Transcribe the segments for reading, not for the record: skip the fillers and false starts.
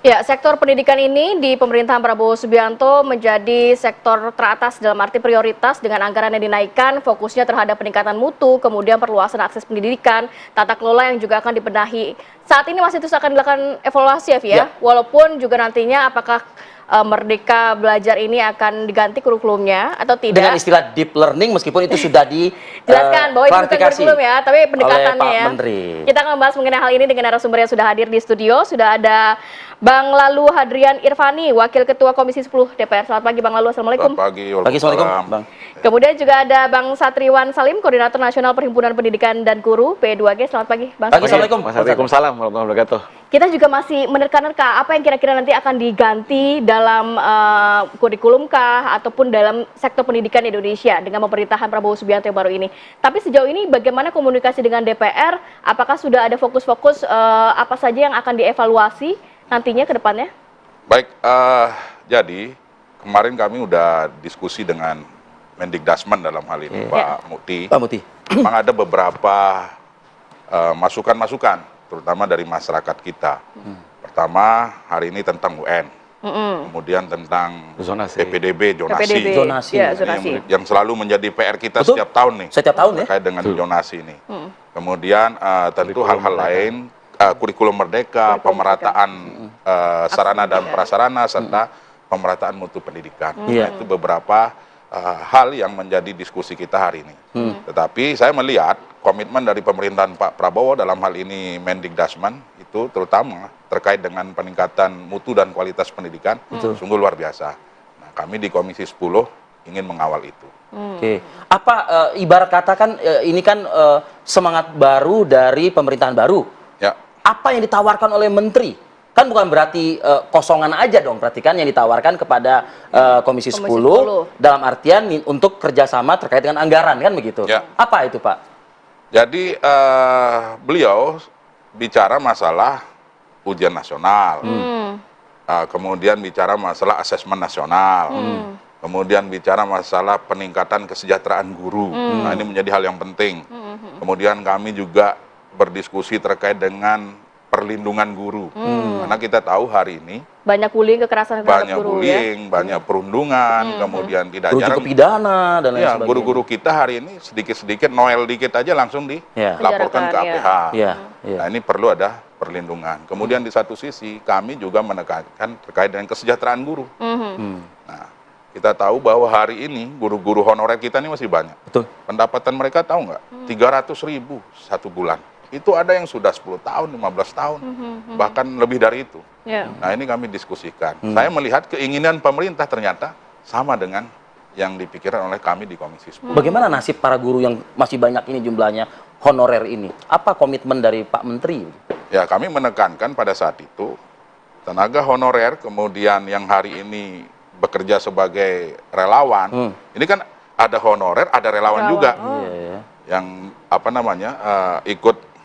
Ya, sektor pendidikan ini di pemerintahan Prabowo Subianto menjadi sektor teratas dalam arti prioritas dengan anggaran yang dinaikkan, fokusnya terhadap peningkatan mutu, kemudian perluasan akses pendidikan, tata kelola yang juga akan dibenahi. Saat ini masih terus akan dilakukan evaluasi ya, Via, walaupun juga nantinya apakah Merdeka Belajar ini akan diganti kurikulumnya atau tidak. Dengan istilah deep learning meskipun itu sudah jelaskan bahwa itu bukan kurikulum ya, tapi pendekatannya Pak ya. Menteri. Kita akan membahas mengenai hal ini dengan narasumber yang sudah hadir di studio. Sudah ada Bang Lalu Hadrian Irvani, Wakil Ketua Komisi 10 DPR. Selamat pagi Bang Lalu, Assalamualaikum. Selamat pagi, Assalamualaikum Bang. Kemudian juga ada Bang Satriwan Salim, Koordinator Nasional Perhimpunan Pendidikan dan Guru P2G. Selamat pagi Bang. Assalamualaikum. Waalaikumsalam warahmatullahi wabarakatuh. Kita juga masih menerka-nerka apa yang kira-kira nanti akan diganti dalam kurikulum kah ataupun dalam sektor pendidikan Indonesia dengan pemerintahan Prabowo Subianto yang baru ini. Tapi sejauh ini bagaimana komunikasi dengan DPR? Apakah sudah ada fokus-fokus apa saja yang akan dievaluasi nantinya ke depannya? Baik, jadi kemarin kami udah diskusi dengan Mendikdasmen dalam hal ini, Pak Muti. Pak Muti. Memang ada beberapa masukan-masukan, terutama dari masyarakat kita. Pertama, hari ini tentang UN. Kemudian tentang Zonasi. PPDB, zonasi. Zonasi. Ya, Ini zonasi. yang selalu menjadi PR kita Betul. setiap tahun nih. Setiap tahun ya? Terkait dengan zonasi ini. Kemudian tentu hal-hal lain, kurikulum merdeka, pemerataan sarana dan prasarana, serta pemerataan mutu pendidikan. Nah, itu beberapa hal yang menjadi diskusi kita hari ini. Tetapi saya melihat komitmen dari pemerintahan Pak Prabowo dalam hal ini Mendikdasmen itu terutama terkait dengan peningkatan mutu dan kualitas pendidikan sungguh luar biasa. Nah, kami di Komisi 10 ingin mengawal itu. Oke. Apa ibarat katakan ini kan semangat baru dari pemerintahan baru. Ya. Apa yang ditawarkan oleh menteri? Kan bukan berarti kosongan aja dong, berarti kan yang ditawarkan kepada Komisi 10 dalam artian untuk kerjasama terkait dengan anggaran, kan begitu? Ya. Apa itu Pak? Jadi beliau bicara masalah ujian nasional, kemudian bicara masalah asesmen nasional, kemudian bicara masalah peningkatan kesejahteraan guru. Nah, ini menjadi hal yang penting. Kemudian kami juga berdiskusi terkait dengan perlindungan guru, karena kita tahu hari ini Banyak bullying, kekerasan terhadap banyak guru bullying, banyak perundungan, kemudian tidak jarang pidana dan lain ya, sebagainya. guru-guru kita hari ini sedikit-sedikit Noel dikit aja langsung dilaporkan ke APH. Nah, ini perlu ada perlindungan. Kemudian di satu sisi kami juga menekankan terkait dengan kesejahteraan guru. Nah, kita tahu bahwa hari ini guru-guru honorer kita ini masih banyak. Betul. Pendapatan mereka tahu nggak? 300.000 satu bulan. Itu ada yang sudah 10 tahun, 15 tahun, bahkan lebih dari itu. Nah, ini kami diskusikan. Saya melihat keinginan pemerintah ternyata sama dengan yang dipikirkan oleh kami di Komisi 10. Bagaimana nasib para guru yang masih banyak ini jumlahnya honorer ini? Apa komitmen dari Pak Menteri? Ya, kami menekankan pada saat itu tenaga honorer, kemudian yang hari ini bekerja sebagai relawan. Ini kan ada honorer, ada relawan juga. Yang apa namanya ikut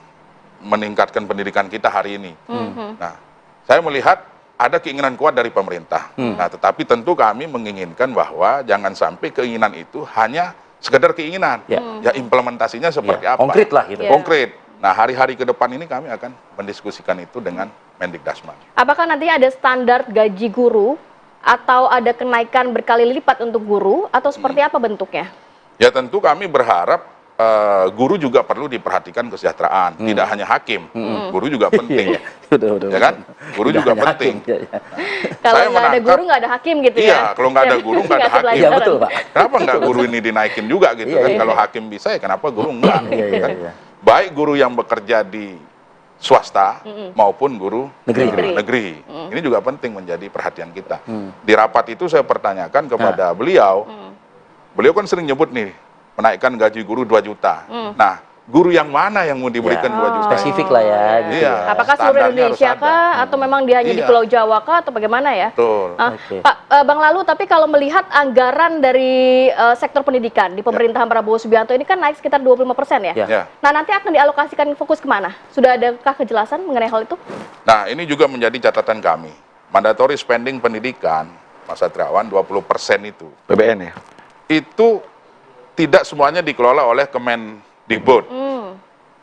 meningkatkan pendidikan kita hari ini. Nah, saya melihat ada keinginan kuat dari pemerintah. Nah, tetapi tentu kami menginginkan bahwa jangan sampai keinginan itu hanya sekedar keinginan. Ya, implementasinya seperti apa? Konkret lah gitu. Konkret. Nah, hari-hari ke depan ini kami akan mendiskusikan itu dengan Mendikdasmen. Apakah nanti ada standar gaji guru atau ada kenaikan berkali lipat untuk guru atau seperti apa bentuknya? Ya, tentu kami berharap guru juga perlu diperhatikan kesejahteraan, tidak hanya hakim, guru juga penting, ya kan? Guru juga penting. Kalau nggak ada guru nggak ada hakim gitu ya? Iya, kalau nggak ada guru nggak ada hakim. Iya betul Pak. Kenapa nggak guru ini dinaikin juga gitu kan? Kalau hakim bisa ya kenapa guru enggak? Baik guru yang bekerja di swasta maupun guru negeri. Ini juga penting menjadi perhatian kita. Di rapat itu saya pertanyakan kepada beliau, beliau kan sering nyebut nih menaikkan gaji guru 2 juta. Nah, guru yang mana yang mau diberikan 2 juta? Spesifik lah ya. Gitu. Iya, apakah seluruh Indonesia kah atau memang dia hanya di Pulau Jawa kah atau bagaimana ya? Betul. Pak Bang Lalu, tapi kalau melihat anggaran dari sektor pendidikan di pemerintahan Prabowo Subianto ini kan naik sekitar 25% ya? Nah, nanti akan dialokasikan fokus kemana? Sudah adakah kejelasan mengenai hal itu? Nah, ini juga menjadi catatan kami. Mandatory spending pendidikan, Mas Satriawan, 20% itu. PBN ya? Itu tidak semuanya dikelola oleh Kemendikbud.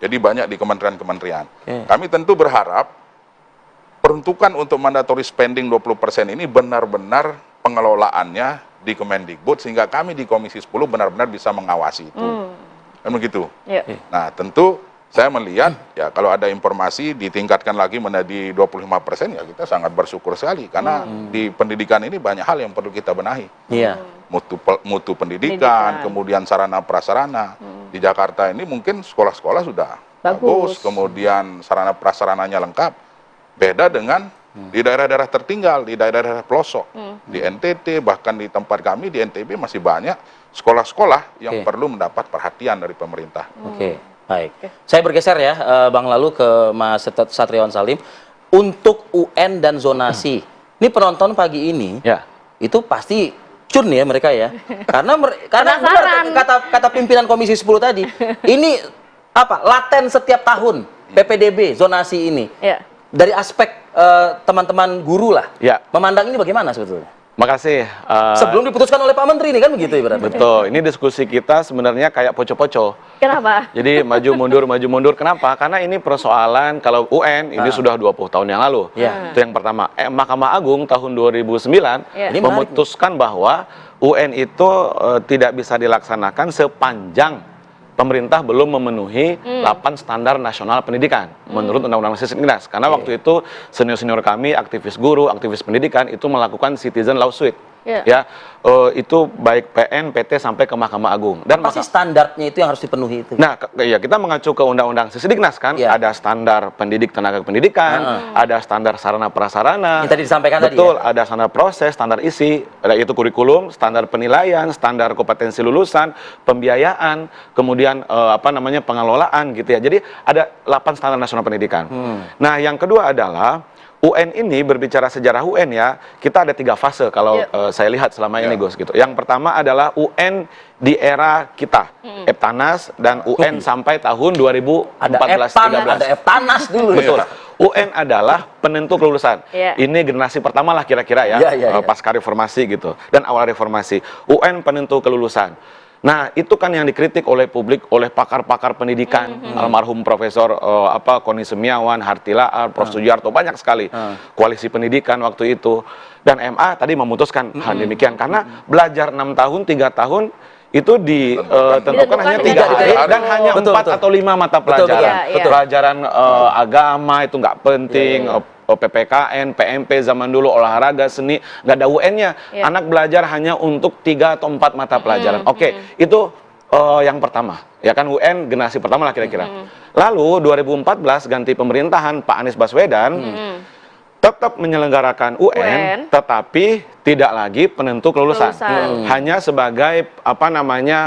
Jadi banyak di kementerian-kementerian. Kami tentu berharap peruntukan untuk mandatory spending 20% ini benar-benar pengelolaannya di Kemendikbud, sehingga kami di Komisi 10 benar-benar bisa mengawasi itu. Kan begitu. Nah, tentu saya melihat ya kalau ada informasi ditingkatkan lagi menjadi 25%, ya kita sangat bersyukur sekali, karena di pendidikan ini banyak hal yang perlu kita benahi. Mutu pendidikan, kemudian sarana prasarana. Di Jakarta ini mungkin sekolah-sekolah sudah bagus, kemudian sarana prasarananya lengkap. Beda dengan di daerah-daerah tertinggal, di daerah-daerah pelosok, di NTT, bahkan di tempat kami di NTB masih banyak sekolah-sekolah yang perlu mendapat perhatian dari pemerintah. Baik. Saya bergeser ya, Bang, lalu ke Mas Satriawan Salim. Untuk UN dan zonasi, ini penonton pagi ini, itu pasti cun ya mereka ya. Karena benar kata pimpinan Komisi 10 tadi, ini apa? Laten setiap tahun PPDB zonasi ini. Dari aspek teman-teman guru lah. Memandang ini bagaimana sebetulnya? Makasih. Sebelum diputuskan oleh Pak Menteri ini kan begitu ibaratnya. Betul. Ini diskusi kita sebenarnya kayak poco-poco. Kenapa? Jadi maju mundur, maju mundur. Kenapa? Karena ini persoalan kalau UN ini sudah 20 tahun yang lalu. Itu yang pertama. Mahkamah Agung tahun 2009 memutuskan bahwa UN itu tidak bisa dilaksanakan sepanjang pemerintah belum memenuhi 8 standar nasional pendidikan menurut Undang-Undang Sisdiknas. Karena waktu itu senior-senior kami, aktivis guru, aktivis pendidikan itu melakukan citizen lawsuit. Itu baik PN, PT sampai ke Mahkamah Agung. Dan apa sih standarnya itu yang harus dipenuhi itu? Nah, kita mengacu ke Undang-Undang Sisdiknas kan, ada standar pendidik tenaga pendidikan, ada standar sarana prasarana. Yang tadi disampaikan tadi. Betul, ada standar proses, standar isi, yaitu kurikulum, standar penilaian, standar kompetensi lulusan, pembiayaan, kemudian pengelolaan gitu ya. Jadi ada 8 standar nasional pendidikan. Nah, yang kedua adalah UN ini, berbicara sejarah UN ya, kita ada 3 fase kalau saya lihat selama ini Gus gitu. Yang pertama adalah UN di era kita, Eptanas, dan UN sampai tahun 2014-13. Ada Eptanas dulu. Betul. UN adalah penentu kelulusan. Ini generasi pertama lah kira-kira ya, pasca reformasi gitu, dan awal reformasi. UN penentu kelulusan. Nah, itu kan yang dikritik oleh publik, oleh pakar-pakar pendidikan, almarhum Profesor Koni Semiawan, Hartilaar, Prof. Sugiarto, banyak sekali koalisi pendidikan waktu itu. Dan MA tadi memutuskan hal demikian, karena belajar 6 tahun, 3 tahun, itu ditentukan hanya 3 hari dan hanya 4 atau 5 mata pelajaran. Pelajaran agama itu nggak penting, PPKN, PMP zaman dulu, olahraga, seni, nggak ada UN-nya. Anak belajar hanya untuk 3 atau 4 mata pelajaran. Itu yang pertama. Ya kan, UN generasi pertama lah kira-kira. Lalu 2014 ganti pemerintahan Pak Anies Baswedan, tetap menyelenggarakan UN, tetapi tidak lagi penentu kelulusan. Hanya sebagai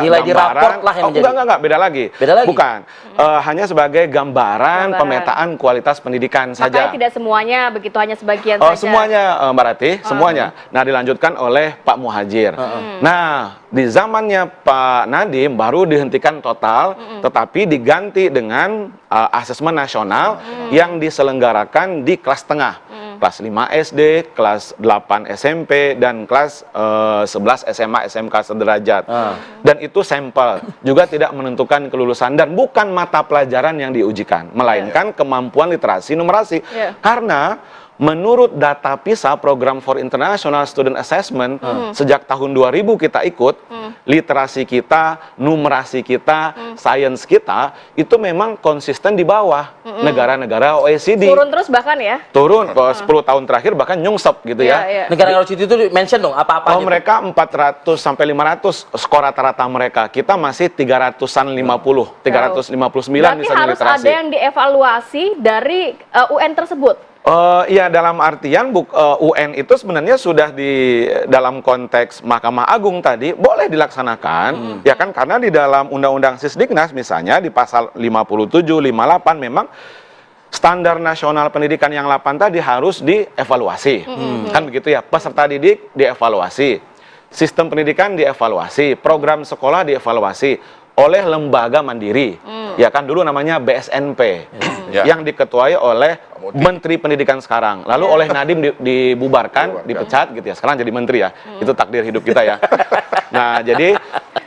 nilai di raport lah yang menjadi. Enggak, beda lagi. Bukan. Hanya sebagai gambaran pemetaan kualitas pendidikan saja. Makanya tidak semuanya begitu, hanya sebagian saja. Semuanya, Mbak Rati, semuanya. Nah, dilanjutkan oleh Pak Muhadjir. Nah, di zamannya Pak Nadiem baru dihentikan total, tetapi diganti dengan asesmen nasional yang diselenggarakan di kelas tengah. Kelas 5 SD, kelas 8 SMP, dan kelas 11 SMA, SMK sederajat. Dan itu sampel, juga tidak menentukan kelulusan, dan bukan mata pelajaran yang diujikan, melainkan kemampuan literasi numerasi. Karena menurut data PISA, Program for International Student Assessment, sejak tahun 2000 kita ikut, literasi kita, numerasi kita, sains kita, itu memang konsisten di bawah negara-negara OECD. Turun terus bahkan ya? Turun, ke 10 tahun terakhir bahkan nyungsep gitu ya. Negara OECD itu mention dong, apa-apa? Mereka 400 sampai 500 skor rata-rata mereka. Kita masih 300-an 50, 359 berarti misalnya harus literasi. ada yang dievaluasi dari UN tersebut? Iya, dalam artian UN itu sebenarnya sudah di dalam konteks Mahkamah Agung tadi boleh dilaksanakan, ya kan, karena di dalam Undang-Undang Sisdiknas misalnya di pasal 57, 58 memang standar nasional pendidikan yang 8 tadi harus dievaluasi. Kan begitu ya, peserta didik dievaluasi, sistem pendidikan dievaluasi, program sekolah dievaluasi oleh lembaga mandiri. Ya kan, dulu namanya BSNP. Yang diketuai oleh Menteri Pendidikan sekarang. Lalu oleh Nadiem dibubarkan, dipecat gitu ya. Sekarang jadi menteri ya. Itu takdir hidup kita ya. Nah, jadi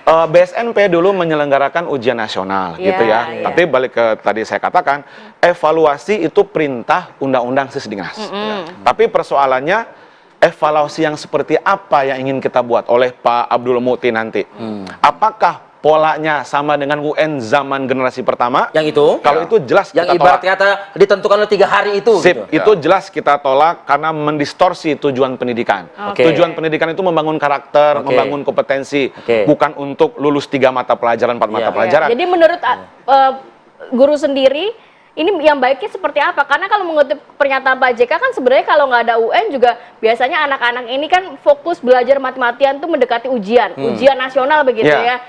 BSNP dulu menyelenggarakan ujian nasional gitu ya. Tapi balik ke tadi saya katakan, evaluasi itu perintah Undang-Undang Sisdiknas. Tapi persoalannya evaluasi yang seperti apa yang ingin kita buat oleh Pak Abdul Muti nanti. Apakah polanya sama dengan UN zaman generasi pertama? Yang itu? Kalau itu jelas yang kita ibarat tolak. kata ditentukan oleh 3 hari itu. Sip, gitu. itu jelas kita tolak karena mendistorsi tujuan pendidikan. Tujuan pendidikan itu membangun karakter, membangun kompetensi, bukan untuk lulus 3 mata pelajaran, 4 mata pelajaran. Jadi menurut guru sendiri, ini yang baiknya seperti apa? Karena kalau mengutip pernyataan Pak JK kan sebenarnya kalau nggak ada UN juga biasanya anak-anak ini kan fokus belajar mati-matian tuh mendekati ujian nasional begitu ya.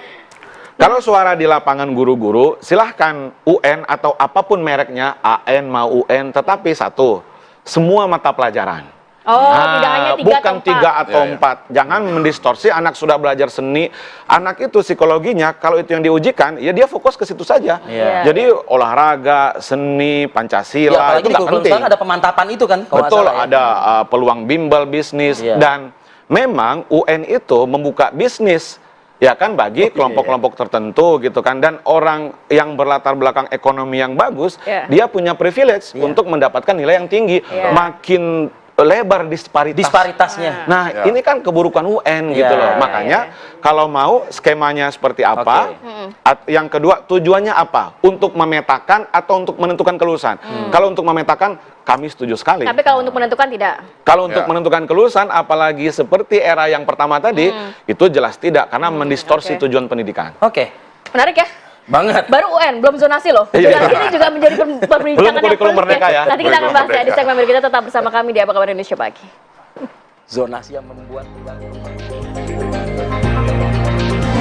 Kalau suara di lapangan guru-guru, silahkan UN atau apapun mereknya, AN mau UN, tetapi satu, semua mata pelajaran. Tidak hanya 3 bukan atau 4. 3 atau 4. Jangan mendistorsi, anak sudah belajar seni, anak itu psikologinya, kalau itu yang diujikan, ya dia fokus ke situ saja. Jadi olahraga, seni, Pancasila, itu nggak penting. Ada pemantapan itu kan? Betul, ada peluang bimbel bisnis, dan memang UN itu membuka bisnis, ya kan, bagi kelompok-kelompok tertentu gitu kan, dan orang yang berlatar belakang ekonomi yang bagus, dia punya privilege untuk mendapatkan nilai yang tinggi. Makin lebar disparitasnya. Nah, ini kan keburukan UN gitu loh. Makanya kalau mau skemanya seperti apa? Yang kedua, tujuannya apa? Untuk memetakan atau untuk menentukan kelulusan? Kalau untuk memetakan, kami setuju sekali. Tapi kalau untuk menentukan tidak. Kalau untuk menentukan kelulusan, apalagi seperti era yang pertama tadi, itu jelas tidak, karena mendistorsi tujuan pendidikan. Menarik ya? Banget. Baru UN, belum zonasi loh. Zonasi ini juga menjadi perbincangan yang kurikulum merdeka ya. Nanti kita akan bahas ya di segmen berikutnya. Tetap bersama kami di Apa Kabar Indonesia Pagi. Zonasi yang membuat